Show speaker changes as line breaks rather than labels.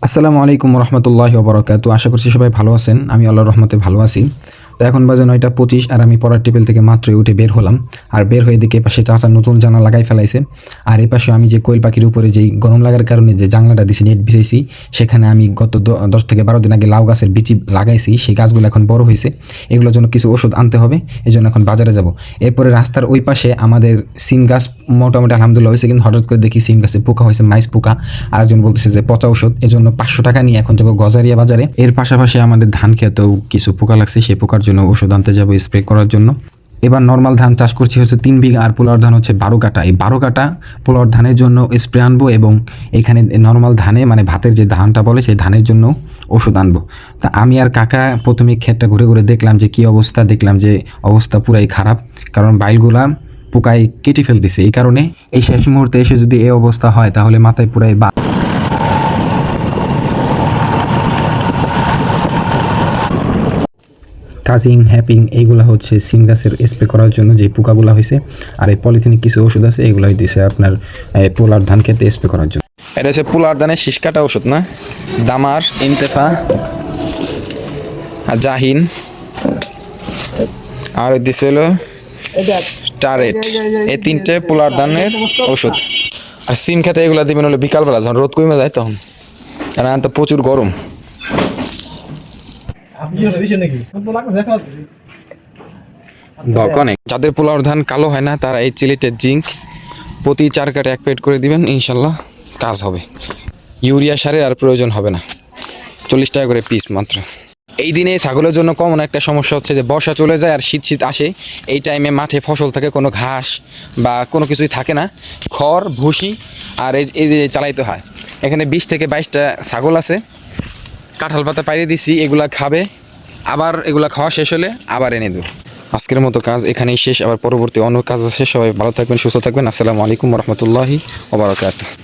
আসসালামু আলাইকুম রহমতুল্লাহি ওয়া বারাকাতুহু। আশা করছি সবাই ভালো আছেন। আমি আল্লাহর রহমতে ভালো আছি। তো এখন বাজে 9টা 25 আর আমি পড়ার টেবিল থেকে মাত্রই উঠে বের হলাম। আর বের হয়ে দেখি এপাশে চাচা নতুন জানলা লাগাই ফেলাইছে। আর এপাশে আমি যে কোয়েল পাখির উপরে যেই গরম লাগার কারণে যে জানলাটা দিছি, নেট বিছাইছি, সেখানে আমি গত 10 থেকে 12 দিন আগে লাউ গাছের বিচি লাগাইছি। সেই গাছগুলো এখন বড় হয়েছে। এগুলোর জন্য কিছু ওষুধ আনতে হবে। এজন্য এখন বাজারে যাব। এরপরে রাস্তার ওই পাশে আমাদের সিম গাছ মোটামুটি আলহামদুলিল্লাহ হয়েছে, কিন্তু হঠাৎ করে দেখি সিম গাছে পোকা হয়েছে, মাইস পোকা। আরেকজন বলতেছে যে পচা ওষুধ। এজন্য 500 টাকা নিয়ে এখন যাবো গজারিয়া বাজারে। এর পাশাপাশি আমাদের ধান খেতেও কিছু পোকা লাগছে, সেই পোকার জন্য ওষুধ আনতে যাবো স্প্রে করার জন্য। এবার নর্মাল ধান চাষ করছি হচ্ছে 3 বিঘা, আর পোলার ধান হচ্ছে 12 কাটা। এই 12 কাটা পোলার ধানের জন্য স্প্রে আনবো, এবং এখানে নর্মাল ধানে মানে ভাতের যে ধানটা বলে সেই ধানের জন্য ওষুধ আনবো। তা আমি আর কাকা প্রথমে ক্ষেতটা ঘুরে ঘুরে দেখলাম যে কী অবস্থা। দেখলাম যে অবস্থা পুরাই খারাপ, কারণ বাইলগুলা পোকায় কেটে ফেলতেছে। এই কারণে এই শেষ মুহূর্তে এসে যদি এই অবস্থা হয় তাহলে মাথায় পুরাই কাজিং হ্যাপিং এইগুলা হচ্ছে সিম গাছের স্প্রে করার জন্য যে পোকাগুলা হয়েছে। আর এই পলিথিনে কিছু ওষুধ আছে, এগুলাই দিছে আপনার পোলার ধান খেতে স্প্রে করার জন্য। এটা হচ্ছে পোলার ধানের শীষ কাটা ওষুধ না, দামার, ইনতেফা আর জাহিন, আর দিছে হলো টারেট। এই 3টে পোলার ধানের ওষুধ। আর সিম খেতে এগুলা দিবেন হলো বিকালবেলা যখন রোদ কমে যায় তখন, কারণ তো প্রচুর গরম। যাদের পোলার ধান কালো হয় না তারা এই চিলেটের জিঙ্ক প্রতি 4 কাঠে 1 প্যাকেট করে দিবেন, ইনশাল্লাহ কাজ হবে। ইউরিয়া সারের আর প্রয়োজন হবে না। 40 টাকা করে পিস মাত্র। এই দিনে ছাগলের জন্য কমন একটা সমস্যা হচ্ছে যে বর্ষা চলে যায় আর শীত শীত আসে। এই টাইমে মাঠে ফসল থাকে, কোনো ঘাস বা কোনো কিছুই থাকে না, খড় ভুসি আর এই যে চালাইতে হয়। এখানে 20 থেকে 22টা ছাগল আছে। কাঁঠাল পাতা পাইয়ে দিছি, এগুলা খাবে। আবার এগুলা খাওয়া শেষ হলে আবার এনে দেবো। আজকের মতো কাজ এখানেই শেষ। আবার পরবর্তী অন্য কাজ আছে। সবাই ভালো থাকবেন, সুস্থ থাকবেন। আসসালামু আলাইকুম রহমতুল্লাহি ওয়া বারাকাতুহু।